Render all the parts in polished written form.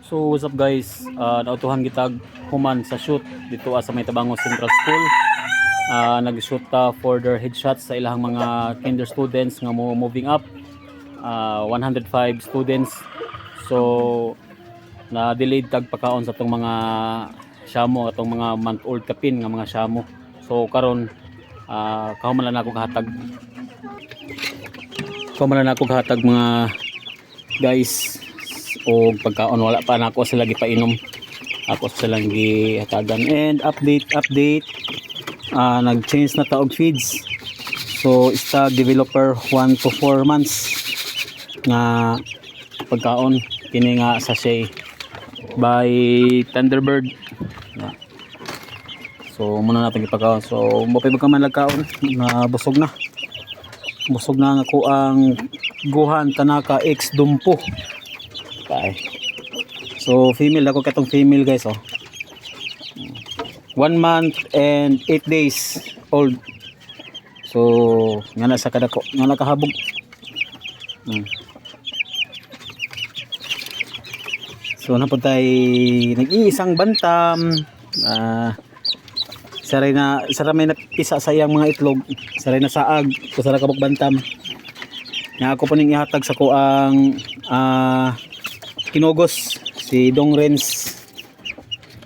So what's up guys, nautuhan kita human sa shoot dito sa may Tabango Central School. Nag-shoot for their headshots sa ilang mga kinder students nga mo moving up. 105 students. So na-delayed tag pagkaon sa itong mga syamo, atong mga month old kapin nga mga syamo. So karon kahuman lang ako kahatag. Kahuman lang ako kahatag mga guys o pagkaon, wala pa na ako sila gipainom, ako sila gihatagan. And update nag-change na taog feeds. So stag developer 1 to 4 months nga pagkaon kini nga sachet by Thunderbird. So muna natin ipagkaon. So mapay magkaman lagkaon na busog na nga ako ang Gohan Tanaka X Dumpo. Okay. So female ako katong female guys, oh. 1 month and 8 days old. So nga na sa kadako, nga nakahabog. So napod tayo nag-iisang bantam. Saray may napisa sa iyang mga itlog, saray na saag, kusara kabog bantam. Nga ako po ning ihatag sa ko ang kinugos si Dong Renz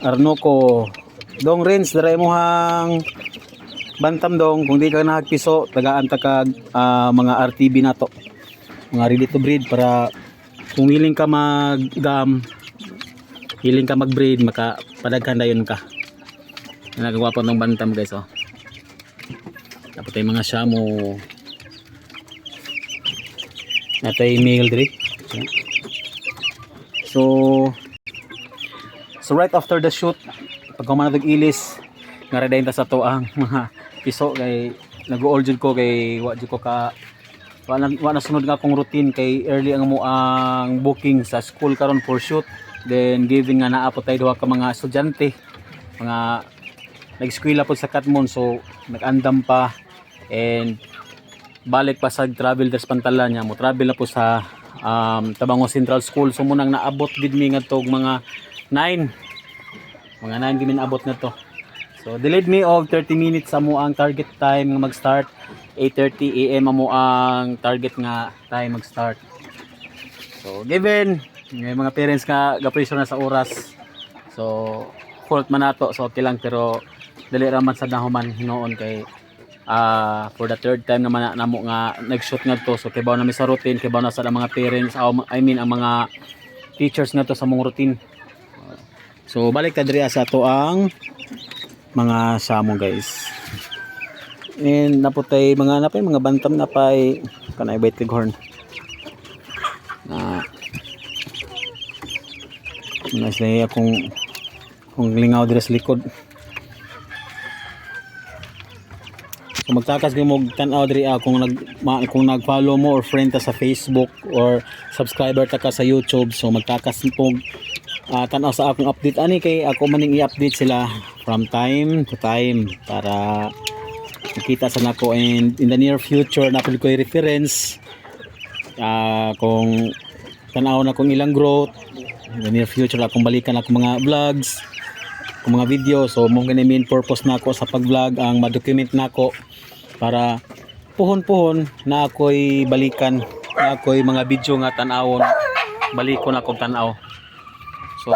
Arnoco. Dong Renz, daray mo hang bantam dong, kung di ka nahagpiso tagaan ta kag mga RTB nato, mga ready to breed, para kung hiling ka mag-gam, hiling ka mag-breed, makapadaghan dayon ka. Nagagawa po ng bantam guys, oh. Tapos tayo mga syamo natay male diri. So right after the shoot, pag kumanatag ilis nga redayin ta sa to ang mga piso, kay nag-old jud ko, kay wa jud ko ka wa na sunod nga akong routine, kay early ang mo ang booking sa school karon for shoot. Then given nga naa po tayo duha ka mga estudyante, mga nag-eskwela po sa Katmon, so nag-andam pa and balik pa sa travelers Pantalan niya mo travel na po sa Tabango Central School. So munang naabot gid mi ngadto mga 9 gimin abot na to. So delayed me of 30 minutes amo ang target time nga mag-start. 8:30 AM amo ang target nga time mag-start. So given may mga parents nga ga-pressure na sa oras, so fault man nato, so okay lang, pero dali ra man sad nahuman hinoon, kay for the third time naman namo nga nag-shoot nga to. So kibaw na mi sa routine, kibaw na sa mga parents, I mean ang mga teachers nga to sa mong routine. So balik ta diri sa to ang mga samo guys. And naputay mga bantam na pay kanay bait horn. Nasay akong lingaw diri sa likod. So magtakas gyud mo tan-aw diri kung nag-follow mo or friend ta sa Facebook or subscriber ta ka sa YouTube. So magtakas mo tan-aw sa akong update ani, kay ako maning i-update sila from time to time para makita sa nako, and in the near future napud ko i-reference kung tan-aw na kung ilang growth in the near future, akong balikan ako mga vlogs, kung mga video. So mo gani main purpose nako sa pag-vlog ang ma-document nako para puhon-puhon na ako'y balikan, na ako'y mga video nga tan-awon, balikon akong tan-aw. So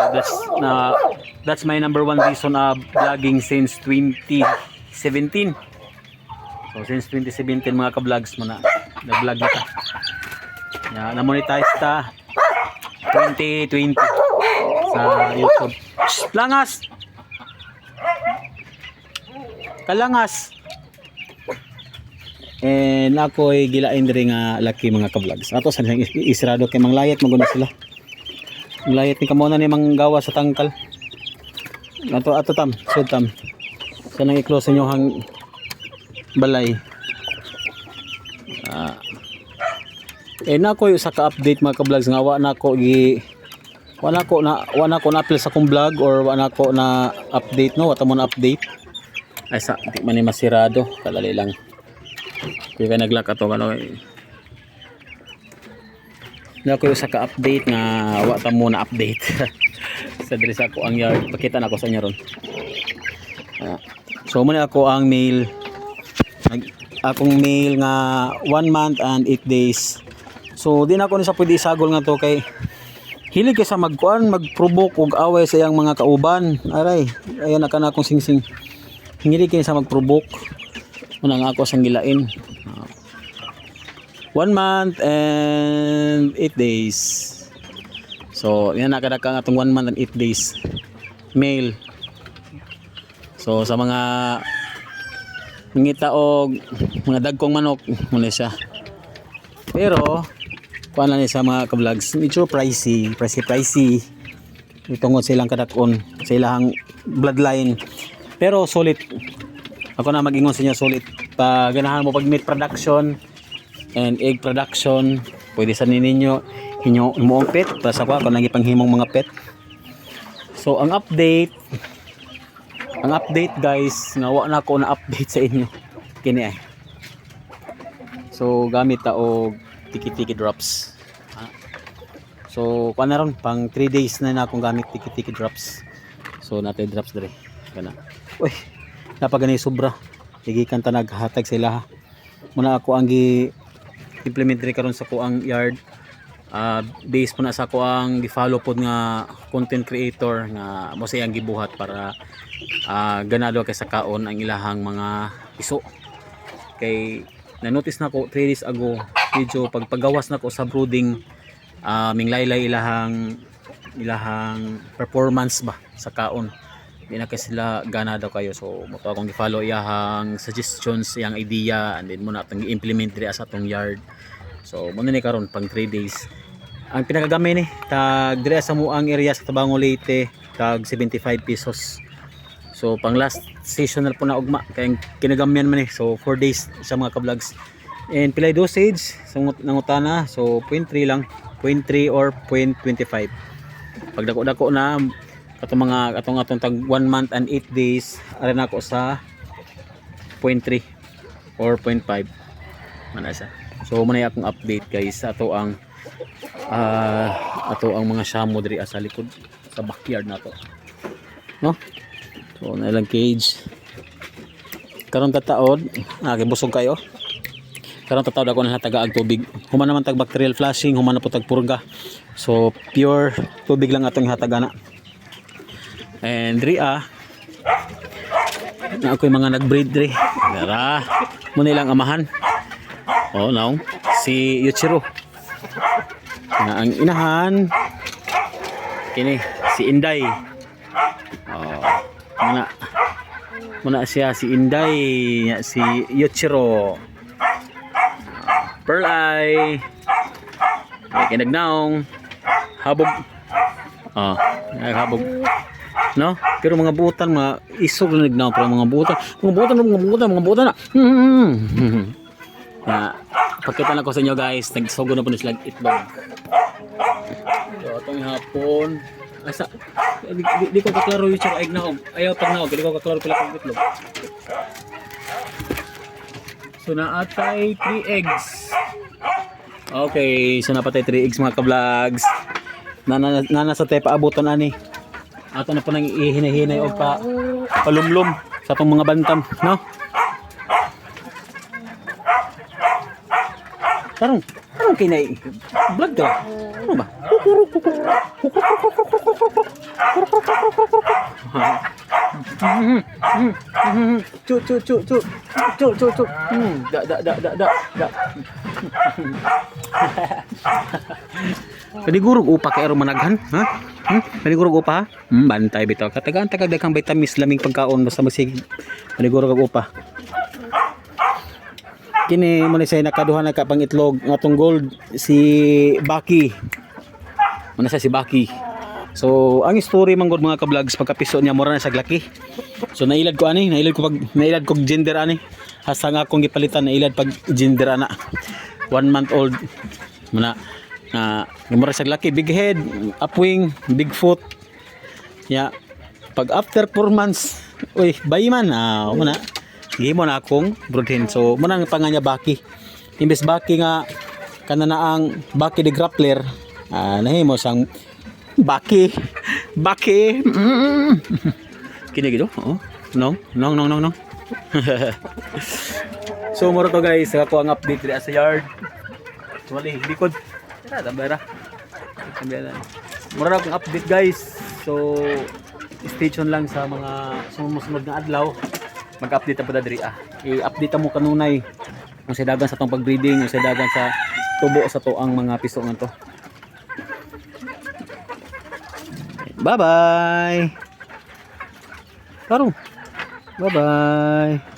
that's my number one reason of vlogging since 2017. So since 2017 mga ka-vlogs mo na nag-vlog na ta. Na-monetize ta 2020 sa YouTube. Shh, langas! Kalangas! And ako'y gilain diri nga laki mga ka-vlogs. Ato sa isirado kay manglayat maguna sila. Layat ni kamo na ni manggawa sa tangkal. Ato tam, sud tam. Sa nang i-close inyo hang balay. Nako sa ka-update mga ka-vlogs nga wa na ko na upload sa kong vlog, or wa na ko na update, no, wata mo na update. Ay sa di man ni masirado, kadali lang. Kaya nag-lock ato Na ko sa ka-update nga wa ta mo na update. Sa diri sa ako ang yard, pakita na ko sa inyo ron. So muna ako ang male. Akong male nga 1 month and 8 days. So di na ako ni sa pwede isagol nga to kay hilig kay sa magkuan, mag-provoke og away sa iyang mga kauban. Aray, ayan na kana akong singsing. Hilig kay sa mag-provoke. Una nga ako sang gilain. 1 month and 8 days. So, yan nakadaka nga itong 1 month and 8 days. Male. So, sa mga mangita o mga dagkong manok, muna siya. Pero, kuhaan lang sa mga ka-vlogs, medyo pricey. Itungod silang kadakon, sa ilang bloodline. Pero, solid. Ako na mag-ingon sa inyo, solid. Pag ganahan mo pag meat production, and egg production, pwede sa ninyo himuong pet para sa ako nang ipanghimong mga pet. So ang update guys, nawa na ako na update sa inyo kini ay. So gamit ta og tiki-tiki drops. So kuan na ron pang 3 days na akong gamit tiki-tiki drops. So natay drops dire kana. Uy, napagani sobra. Gigikan ta naghatag sila. Muna ako ang implement rin karon sa ko ang yard, base po na sa ko ang gi-follow pod nga content creator nga mo sayang gibuhat para ganado kay sa kaon ang ilahang mga iso. Kay na-notice na ko 3 days ago medyo pagpagawas na ko sa brooding, minglaylay ilahang performance ba sa kaon. Di na kay sila ganado kayo, so mo to akong gi-follow iyahang suggestions, iyang idea, and then muna atong i-implement diri sa atong yard. So muna ni karon pang 3 days. Ang pinakagamay ni tag diri sa muang area sa Tabango Leyte tag 75 pesos. So pang last seasonal po na ugma kay kinagamyan man ni. So 4 days sa mga ka-vlogs. And pilay dosage sa nangutana, so 0.3 lang, 0.3 or 0.25. Pag dako-dako na katong mga atong tag 1 month and 8 days ara na ako sa 0.3 or 0.5 man siya. So muna akong update guys ato ang mga shamo diri sa likod sa backyard nato, no? So na lang cage karon kataod kay busog kayo. Karon tataod ako na taga ag tubig, human naman tag bacterial flushing, human na po tag purga, so pure tubig lang atong hatagana. And diri na ako'y mga nag-breed diri. Dara, muna ilang amahan. Oh, now si Yuchiro. Na ang inahan kini si Inday. Oh, muna siya si Inday, si Yuchiro. Pearl Eye. Kinagnaong habog. Oh, habog. No? Pero mga butan, mga isog na nagnaw pero mga butan na. Na pakita na ko sa inyo guys, nagsugo na po na sila itlog. So atong hapon, asa di ko kaklaro yung egg na ayaw pag naog, di ko kaklaro pala kung itlog. So naatay 3 eggs. Okay, so napatay 3 eggs mga ka-vlogs. Nasa tayo paabutan ani. Ato na po nang ihinay-hinay o palumlum sa itong mga bantam, no? Tarong kinay vlog ka. Ano ba? Cu. Da. Kanigurog upa kay aron managhan, ha? Kanigurog upa, ha? Bantay bitaw. Katagaan tagad daghang vitamins laming pagkaon basta masig. Kanigurog og upa. Kini mo ni say nakaduha na ka pang itlog atong gold si Baki. Muna sa si Baki. So ang story man gud mga ka-vlogs pagkapiso niya mura na sa glaki. So nailad ko gender ani. Hasta nga akong gipalitan nailad pag gender ana. 1 month old. Muna mura sa glaki, big head, upwing, big foot. Ya. Pag after 4 months, uy, bayi man muna. Gihimo na akong broodhen. So muna ang panganya Baki. Imbes Baki nga kana na ang Baki the Grappler. Nahimo sang Baki. Baki. Kini gitu. Oh. No. So moro to guys, ako ang update diri sa yard. Wali likod. Tara bara. Moro akong update guys. So stay tuned lang sa mga sumusunod na adlaw. Mag-update pa diri i-update mo kanunay kung sa dagan sa tong pag-breeding, kung sa dagan sa tubo sa to ang mga piso nganto. Bye-bye. Tarong. Bye-bye.